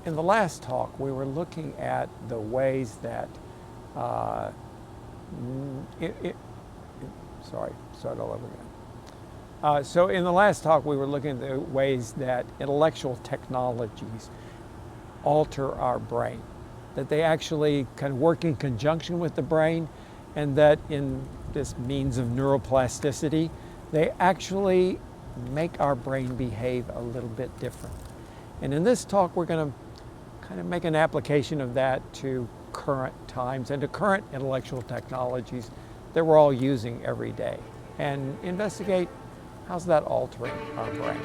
in the last talk, we were looking at the ways that, uh, sorry, start all over again. So in the last talk, we were looking at the ways that intellectual technologies alter our brain, that they actually kind of work in conjunction with the brain, and that in this means of neuroplasticity, they actually make our brain behave a little bit different. And in this talk, we're going to kind of make an application of that to current times and to current intellectual technologies that we're all using every day, and investigate how's that altering our brain.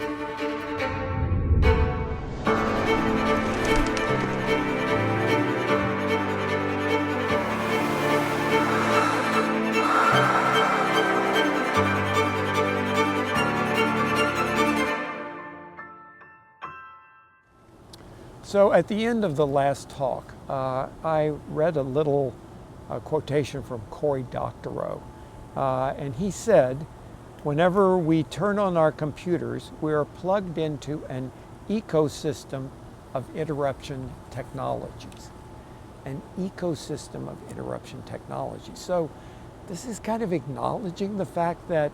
So at the end of the last talk, I read a little quotation from Cory Doctorow, and he said, whenever we turn on our computers, we are plugged into an ecosystem of interruption technologies. An ecosystem of interruption technology. So this is kind of acknowledging the fact that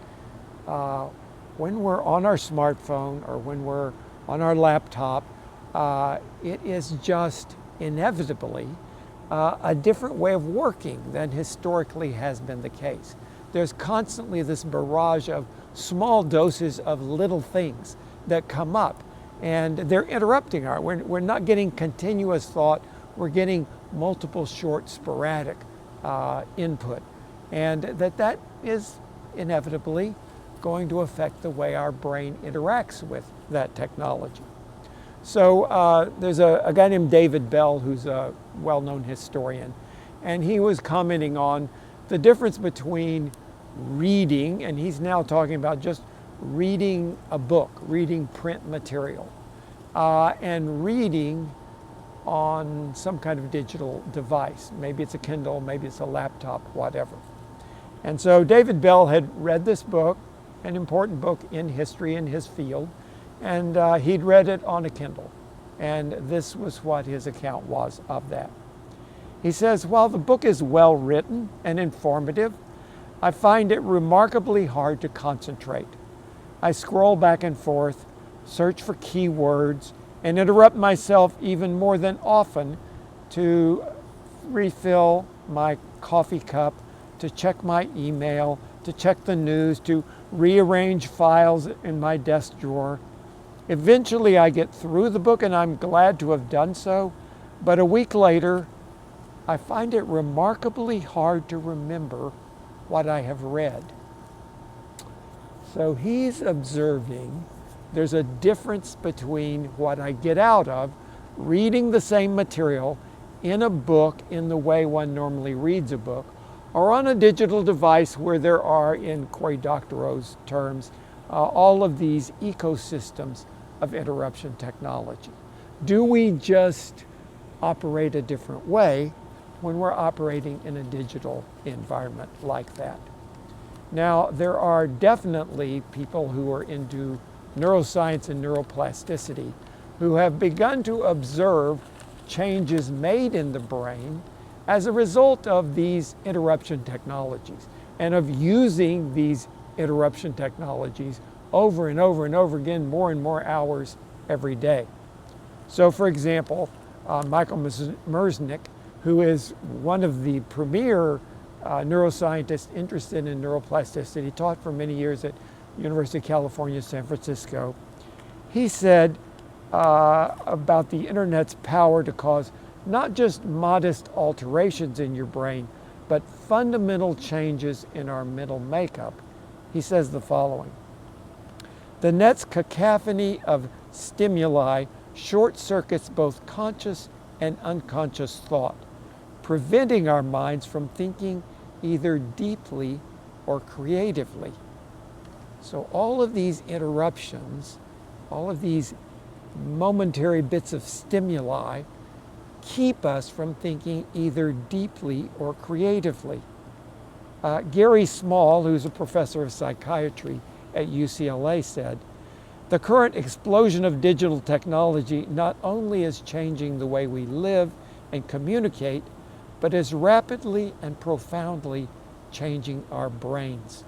when we're on our smartphone or when we're on our laptop, it is just inevitably a different way of working than historically has been the case. There's constantly this barrage of small doses of little things that come up, and they're interrupting we're not getting continuous thought, we're getting multiple short sporadic input, and that is inevitably going to affect the way our brain interacts with that technology. So there's a guy named David Bell who's a well-known historian, and he was commenting on the difference between reading, and he's now talking about just reading a book, reading print material, and reading on some kind of digital device. Maybe it's a Kindle, maybe it's a laptop, whatever. And so David Bell had read this book, an important book in history in his field, and he'd read it on a Kindle. And this was what his account was of that. He says, while the book is well written and informative, I find it remarkably hard to concentrate. I scroll back and forth, search for keywords, and interrupt myself even more than often to refill my coffee cup, to check my email, to check the news, to rearrange files in my desk drawer. Eventually I get through the book, and I'm glad to have done so, but a week later, I find it remarkably hard to remember what I have read. So he's observing there's a difference between what I get out of reading the same material in a book in the way one normally reads a book, or on a digital device where there are, in Cory Doctorow's terms, all of these ecosystems of interruption technology. Do we just operate a different way when we're operating in a digital environment like that? Now, there are definitely people who are into neuroscience and neuroplasticity who have begun to observe changes made in the brain as a result of these interruption technologies and of using these interruption technologies over and over and over again, more and more hours every day. So for example, Michael Merznick, who is one of the premier neuroscientists interested in neuroplasticity, taught for many years at University of California, San Francisco, he said about the internet's power to cause not just modest alterations in your brain, but fundamental changes in our mental makeup. He says the following: the net's cacophony of stimuli short circuits both conscious and unconscious thought, preventing our minds from thinking either deeply or creatively. So all of these interruptions, all of these momentary bits of stimuli keep us from thinking either deeply or creatively. Gary Small, who's a professor of psychiatry at UCLA, said, The current explosion of digital technology not only is changing the way we live and communicate, but is rapidly and profoundly changing our brains.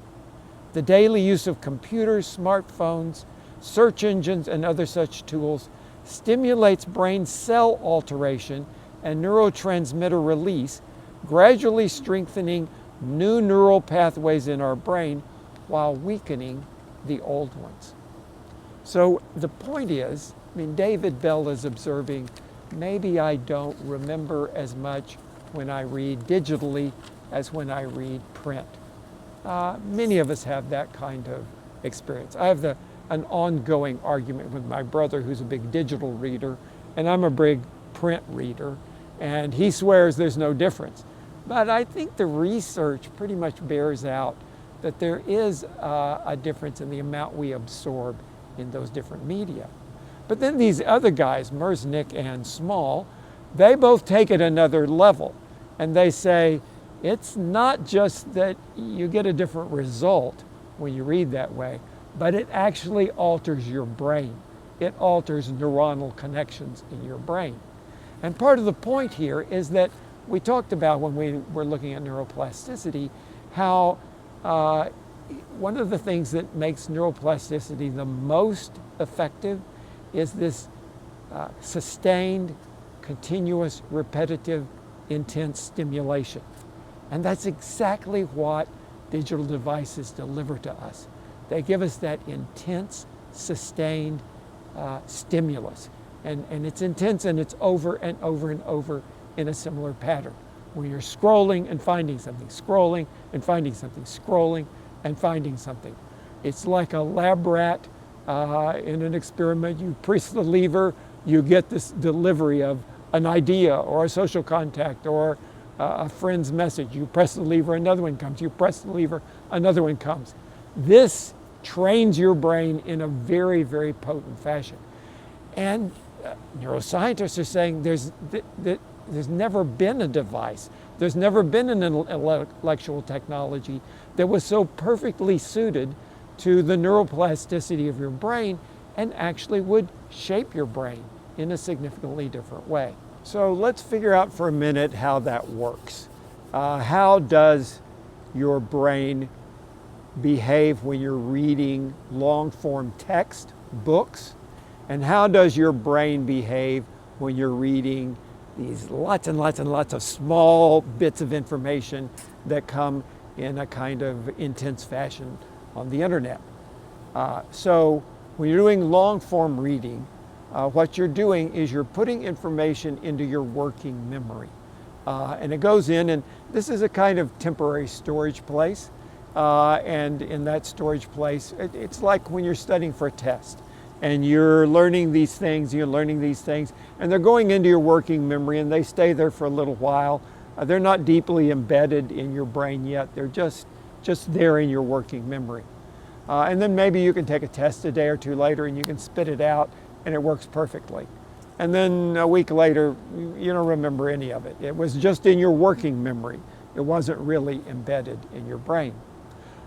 The daily use of computers, smartphones, search engines, and other such tools stimulates brain cell alteration and neurotransmitter release, gradually strengthening new neural pathways in our brain while weakening the old ones. So the point is, David Bell is observing, maybe I don't remember as much when I read digitally as when I read print. Many of us have that kind of experience. I have an ongoing argument with my brother, who's a big digital reader, and I'm a big print reader, and he swears there's no difference. But I think the research pretty much bears out that there is a difference in the amount we absorb in those different media. But then these other guys, Merznick and Small, they both take it another level, and they say it's not just that you get a different result when you read that way, but it actually alters your brain. It alters neuronal connections in your brain. And part of the point here is that we talked about when we were looking at neuroplasticity, how one of the things that makes neuroplasticity the most effective is this sustained, continuous, repetitive, intense stimulation. And that's exactly what digital devices deliver to us. They give us that intense, sustained stimulus. And it's intense, and it's over and over and over in a similar pattern, where you're scrolling and finding something, scrolling and finding something, scrolling and finding something. It's like a lab rat in an experiment. You press the lever, you get this delivery of an idea or a social contact or a friend's message. You press the lever, another one comes. You press the lever, another one comes. This trains your brain in a very, very potent fashion. And neuroscientists are saying there's never been a device, there's never been an intellectual technology that was so perfectly suited to the neuroplasticity of your brain and actually would shape your brain in a significantly different way. So let's figure out for a minute how that works. How does your brain behave when you're reading long-form text, books? And how does your brain behave when you're reading these lots and lots and lots of small bits of information that come in a kind of intense fashion on the internet? So when you're doing long-form reading, what you're doing is you're putting information into your working memory. And it goes in, and this is a kind of temporary storage place. And in that storage place, it's like when you're studying for a test. And you're learning these things, and they're going into your working memory, and they stay there for a little while. They're not deeply embedded in your brain yet. They're just there in your working memory. And then maybe you can take a test a day or two later, and you can spit it out, and it works perfectly. And then a week later, you don't remember any of it. It was just in your working memory. It wasn't really embedded in your brain.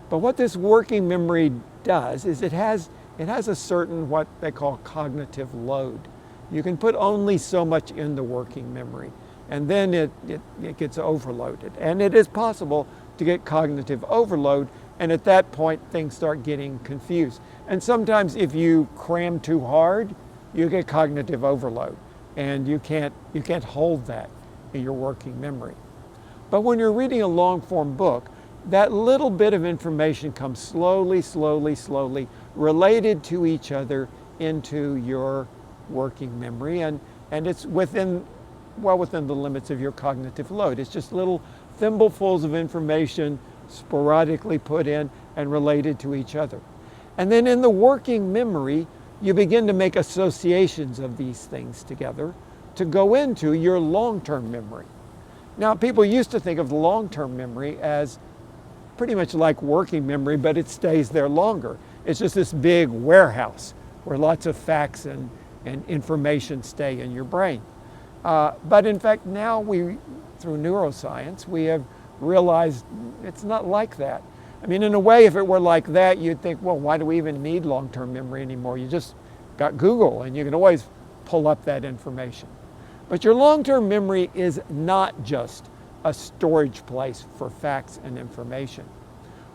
But what this working memory does is it has a certain, what they call cognitive load. You can put only so much in the working memory, and then it gets overloaded. And it is possible to get cognitive overload, and at that point things start getting confused. And sometimes if you cram too hard, you get cognitive overload, and you can't hold that in your working memory. But when you're reading a long-form book, that little bit of information comes slowly, related to each other into your working memory, and it's within the limits of your cognitive load. It's just little thimblefuls of information sporadically put in and related to each other. And then in the working memory, you begin to make associations of these things together to go into your long-term memory. Now, people used to think of the long-term memory as pretty much like working memory, but it stays there longer. It's just this big warehouse where lots of facts and information stay in your brain. But in fact, now through neuroscience, we have realized it's not like that. I mean, in a way, if it were like that, you'd think, well, why do we even need long-term memory anymore? You just got Google and you can always pull up that information. But your long-term memory is not just a storage place for facts and information.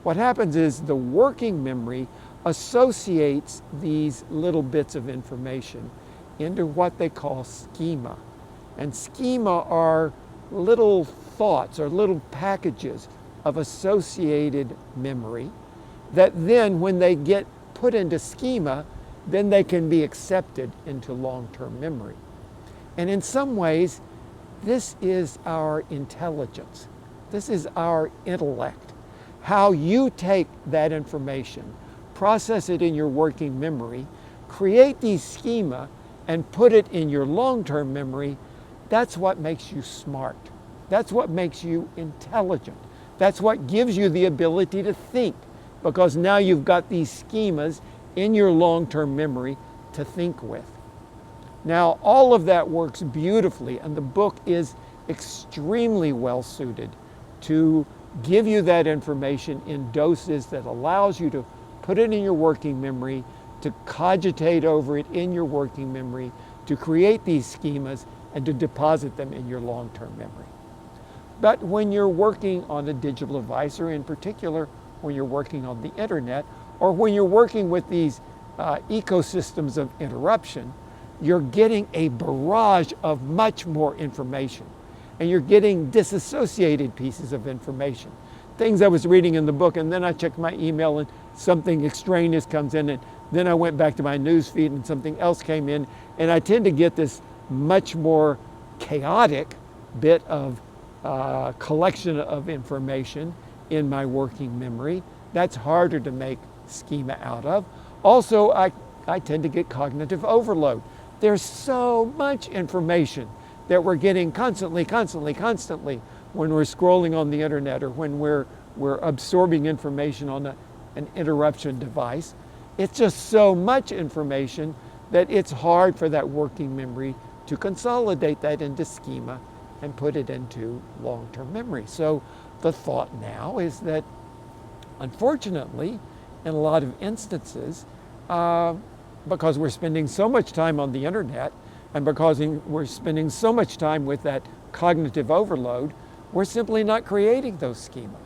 What happens is the working memory associates these little bits of information into what they call schema. And schema are little thoughts or little packages of associated memory that then when they get put into schema, then they can be accepted into long-term memory. And in some ways, this is our intelligence. This is our intellect. How you take that information, process it in your working memory, create these schema, and put it in your long-term memory, that's what makes you smart. That's what makes you intelligent. That's what gives you the ability to think, because now you've got these schemas in your long-term memory to think with. Now, all of that works beautifully, and the book is extremely well suited to give you that information in doses that allows you to put it in your working memory, to cogitate over it in your working memory, to create these schemas, and to deposit them in your long-term memory. But when you're working on a digital device, or in particular when you're working on the internet, or when you're working with these ecosystems of interruption, you're getting a barrage of much more information. And you're getting disassociated pieces of information. Things I was reading in the book, and then I checked my email and something extraneous comes in, and then I went back to my news feed and something else came in, and I tend to get this much more chaotic bit of collection of information in my working memory. That's harder to make schema out of. Also, I tend to get cognitive overload. There's so much information that we're getting constantly when we're scrolling on the internet, or when we're absorbing information on an interruption device. It's just so much information that it's hard for that working memory to consolidate that into schema and put it into long-term memory. So the thought now is that, unfortunately, in a lot of instances, because we're spending so much time on the internet, and because we're spending so much time with that cognitive overload, we're simply not creating those schema.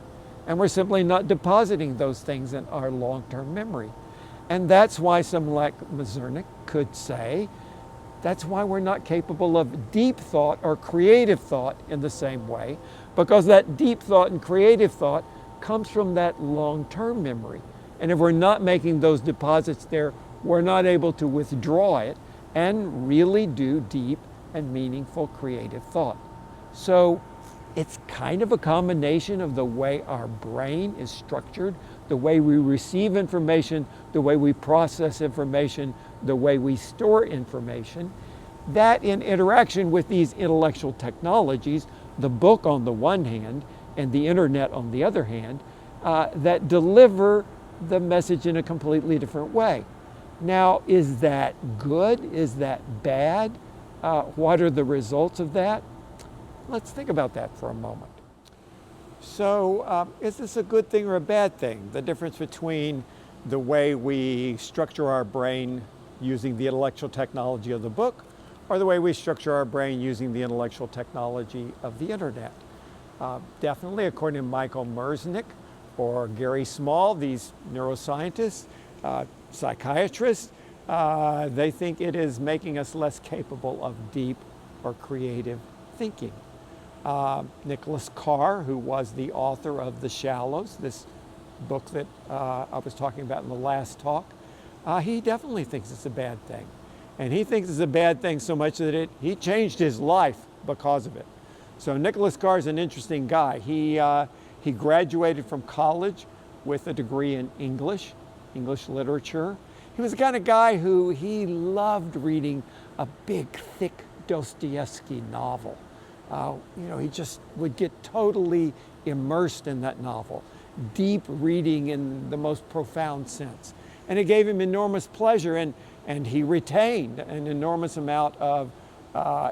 And we're simply not depositing those things in our long-term memory. And that's why someone like Mazurnik could say, that's why we're not capable of deep thought or creative thought in the same way, because that deep thought and creative thought comes from that long-term memory. And if we're not making those deposits there, we're not able to withdraw it and really do deep and meaningful creative thought. So it's kind of a combination of the way our brain is structured, the way we receive information, the way we process information, the way we store information, that in interaction with these intellectual technologies, the book on the one hand and the internet on the other hand, that deliver the message in a completely different way. Now, is that good? Is that bad? What are the results of that? Let's think about that for a moment. So, is this a good thing or a bad thing? The difference between the way we structure our brain using the intellectual technology of the book, or the way we structure our brain using the intellectual technology of the internet. Definitely, according to Michael Merznick or Gary Small, these neuroscientists, psychiatrists, they think it is making us less capable of deep or creative thinking. Nicholas Carr, who was the author of The Shallows, this book that I was talking about in the last talk, he definitely thinks it's a bad thing. And he thinks it's a bad thing so much that he changed his life because of it. So Nicholas Carr is an interesting guy. He graduated from college with a degree in English literature. He was the kind of guy who he loved reading a big, thick Dostoevsky novel. He just would get totally immersed in that novel, deep reading in the most profound sense. And it gave him enormous pleasure, and he retained an enormous amount of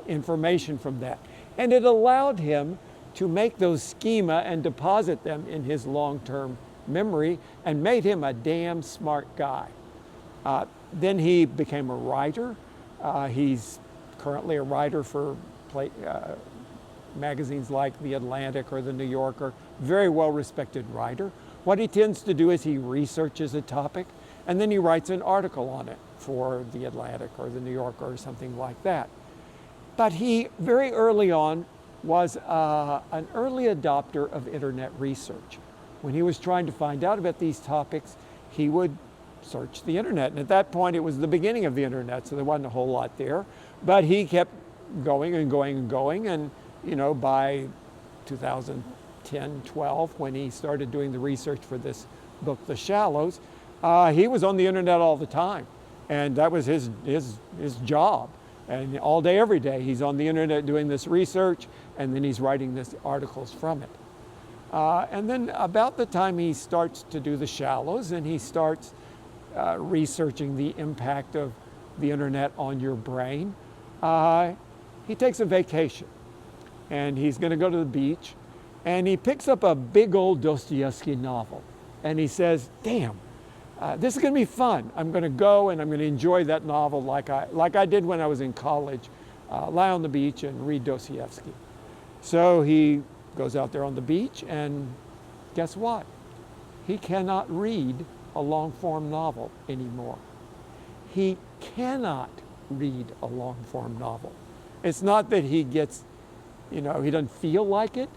information from that. And it allowed him to make those schema and deposit them in his long-term memory and made him a damn smart guy. Then he became a writer. He's currently a writer for magazines like The Atlantic or The New Yorker, very well-respected writer. What he tends to do is he researches a topic and then he writes an article on it for The Atlantic or The New Yorker or something like that. But he, very early on, was an early adopter of internet research. When he was trying to find out about these topics, he would search the internet. And at that point, it was the beginning of the internet, so there wasn't a whole lot there. But he kept going and going and going, and by 2010, 12, when he started doing the research for this book, The Shallows, he was on the internet all the time. And that was his job. And all day, every day, he's on the internet doing this research, and then he's writing these articles from it. And then about the time he starts to do The Shallows, and he starts researching the impact of the internet on your brain, he takes a vacation. And he's going to go to the beach, and he picks up a big old Dostoevsky novel. And he says, damn, this is going to be fun. I'm going to go and I'm going to enjoy that novel like I did when I was in college, lie on the beach and read Dostoevsky. So he goes out there on the beach, and guess what? He cannot read a long-form novel anymore. He cannot read a long-form novel. It's not that he gets, he doesn't feel like it.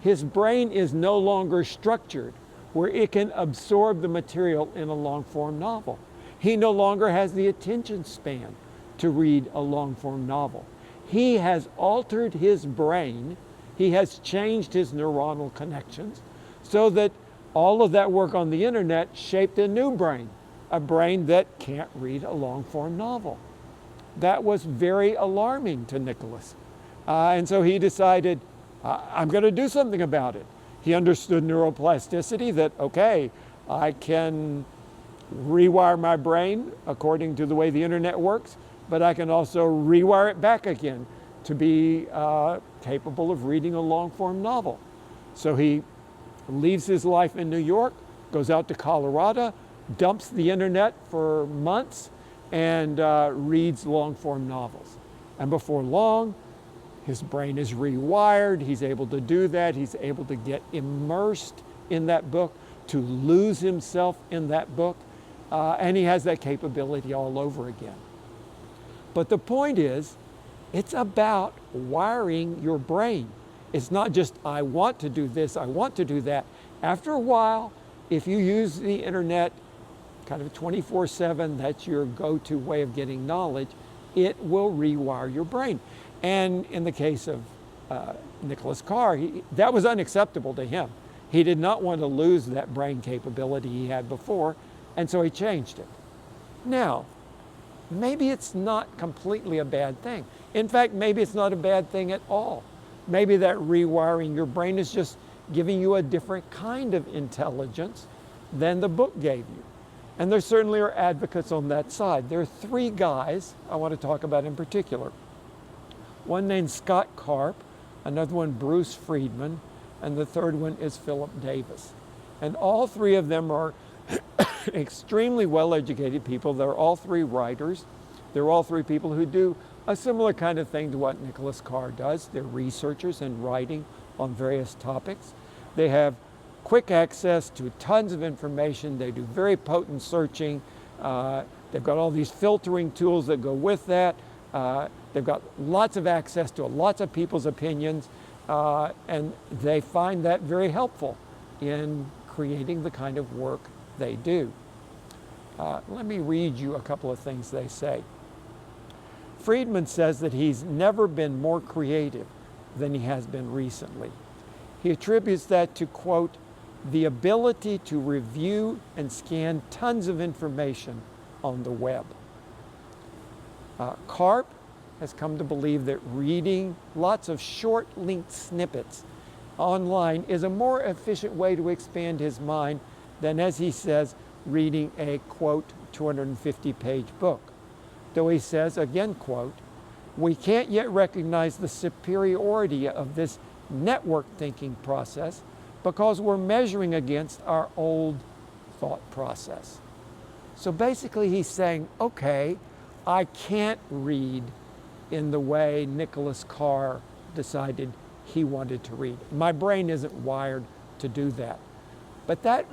His brain is no longer structured where it can absorb the material in a long-form novel. He no longer has the attention span to read a long-form novel. He has altered his brain. He has changed his neuronal connections so that all of that work on the internet shaped a new brain, a brain that can't read a long-form novel. That was very alarming to Nicholas. And so he decided, I'm going to do something about it. He understood neuroplasticity, that, okay, I can rewire my brain according to the way the internet works, but I can also rewire it back again to be capable of reading a long-form novel. So he leaves his life in New York, goes out to Colorado, dumps the internet for months, and reads long-form novels. And before long, his brain is rewired. He's able to do that. He's able to get immersed in that book, to lose himself in that book, and he has that capability all over again. But the point is, it's about wiring your brain. It's not just, I want to do this, I want to do that. After a while, if you use the internet kind of 24/7, that's your go-to way of getting knowledge, it will rewire your brain. And in the case of Nicholas Carr, that was unacceptable to him. He did not want to lose that brain capability he had before, and so he changed it. Now, maybe it's not completely a bad thing. In fact, maybe it's not a bad thing at all. Maybe that rewiring your brain is just giving you a different kind of intelligence than the book gave you. And there certainly are advocates on that side. There are three guys I want to talk about in particular. One named Scott Karp, another one Bruce Friedman, and the third one is Philip Davis. And all three of them are extremely well-educated people. They're all three writers. They're all three people who do a similar kind of thing to what Nicholas Carr does. They're researchers and writing on various topics. They have quick access to tons of information. They do very potent searching. They've got all these filtering tools that go with that. They've got lots of access to lots of people's opinions, and they find that very helpful in creating the kind of work they do. Let me read you a couple of things they say. Friedman says that he's never been more creative than he has been recently. He attributes that to, quote, the ability to review and scan tons of information on the web. Karp has come to believe that reading lots of short linked snippets online is a more efficient way to expand his mind than, as he says, reading a, quote, 250-page book. Though he says, again, quote, we can't yet recognize the superiority of this network thinking process because we're measuring against our old thought process. So basically he's saying, okay, I can't read in the way Nicholas Carr decided he wanted to read. My brain isn't wired to do that. But that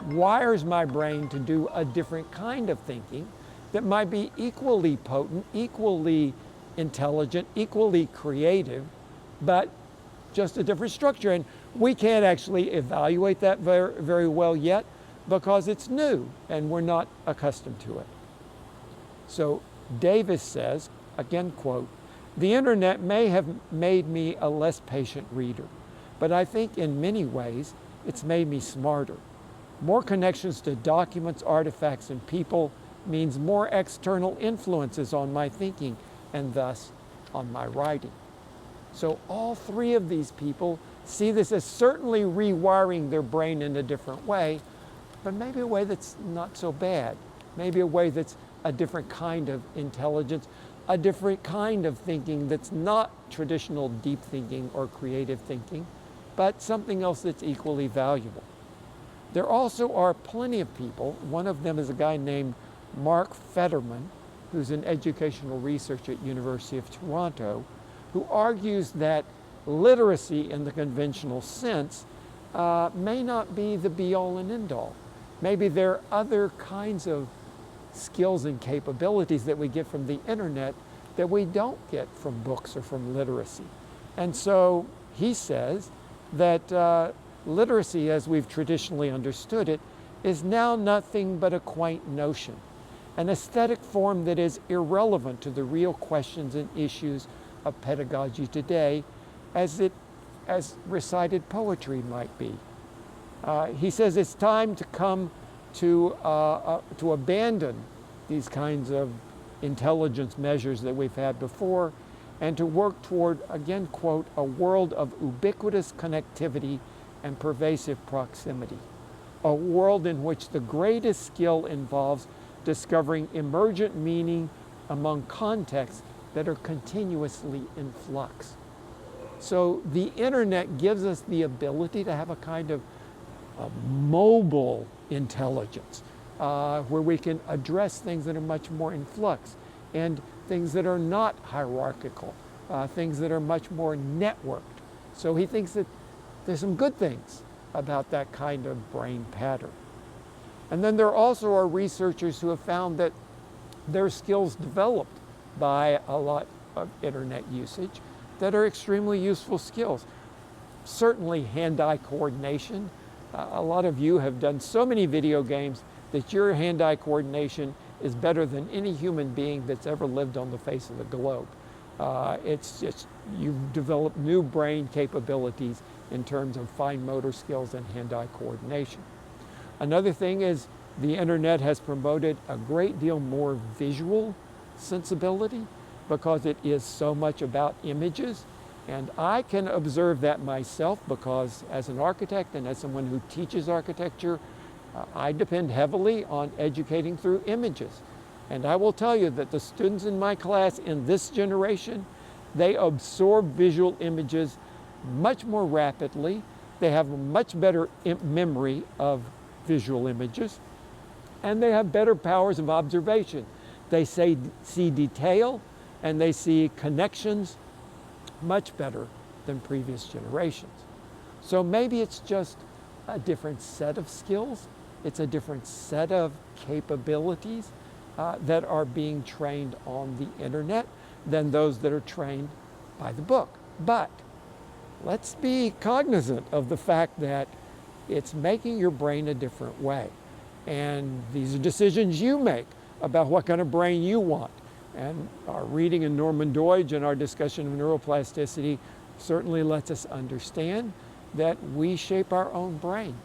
wires my brain to do a different kind of thinking that might be equally potent, equally intelligent, equally creative, but just a different structure. And we can't actually evaluate that very, very well yet because it's new and we're not accustomed to it. So Davis says, again quote, "The internet may have made me a less patient reader, but I think in many ways it's made me smarter. More connections to documents, artifacts, and people means more external influences on my thinking and thus on my writing." So all three of these people see this as certainly rewiring their brain in a different way, but maybe a way that's not so bad. Maybe a way that's a different kind of intelligence, a different kind of thinking that's not traditional deep thinking or creative thinking, but something else that's equally valuable. There also are plenty of people, one of them is a guy named Mark Fetterman, who's an educational researcher at University of Toronto, who argues that literacy in the conventional sense may not be the be-all and end-all. Maybe there are other kinds of skills and capabilities that we get from the internet that we don't get from books or from literacy. And so he says that literacy, as we've traditionally understood it, is now nothing but a quaint notion, an aesthetic form that is irrelevant to the real questions and issues of pedagogy today, as recited poetry might be. He says it's time to come to abandon these kinds of intelligence measures that we've had before and to work toward, again quote, "a world of ubiquitous connectivity and pervasive proximity, a world in which the greatest skill involves discovering emergent meaning among contexts that are continuously in flux." So the internet gives us the ability to have a kind of mobile intelligence where we can address things that are much more in flux and things that are not hierarchical, things that are much more networked. So he thinks that there's some good things about that kind of brain pattern. And then there also are researchers who have found that there are skills developed by a lot of internet usage that are extremely useful skills. Certainly hand-eye coordination. A lot of you have done so many video games that your hand-eye coordination is better than any human being that's ever lived on the face of the globe. It's just, you've developed new brain capabilities in terms of fine motor skills and hand-eye coordination. Another thing is the internet has promoted a great deal more visual sensibility because it is so much about images. And I can observe that myself because as an architect and as someone who teaches architecture, I depend heavily on educating through images. And I will tell you that the students in my class in this generation, they absorb visual images much more rapidly. They have a much better memory of visual images, and they have better powers of observation. They see detail and they see connections much better than previous generations. So maybe it's just a different set of skills. It's a different set of capabilities that are being trained on the internet than those that are trained by the book. But let's be cognizant of the fact that it's making your brain a different way. And these are decisions you make about what kind of brain you want. And our reading in Norman Doidge and our discussion of neuroplasticity certainly lets us understand that we shape our own brain.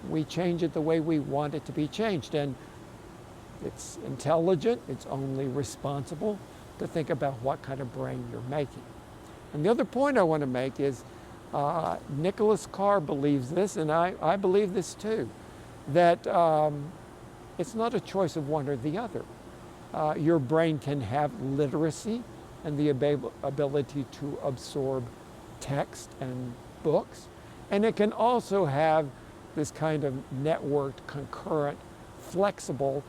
We change it the way we want it to be changed. And it's intelligent, it's only responsible to think about what kind of brain you're making. And the other point I want to make is Nicholas Carr believes this, and I believe this too, that it's not a choice of one or the other. Your brain can have literacy and the ability to absorb text and books, And it can also have this kind of networked, concurrent, flexible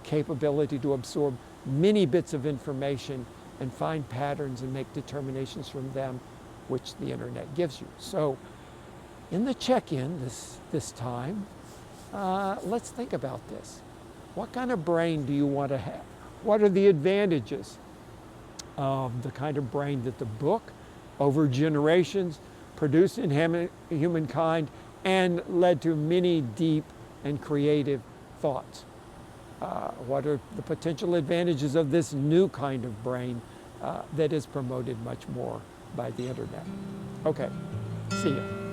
capability to absorb many bits of information and find patterns and make determinations from them, which the internet gives you. So in the check-in this time, let's think about this. What kind of brain do you want to have? What are the advantages of the kind of brain that the book, over generations, produced in humankind and led to many deep and creative thoughts? What are the potential advantages of this new kind of brain that is promoted much more by the internet? Okay, see you.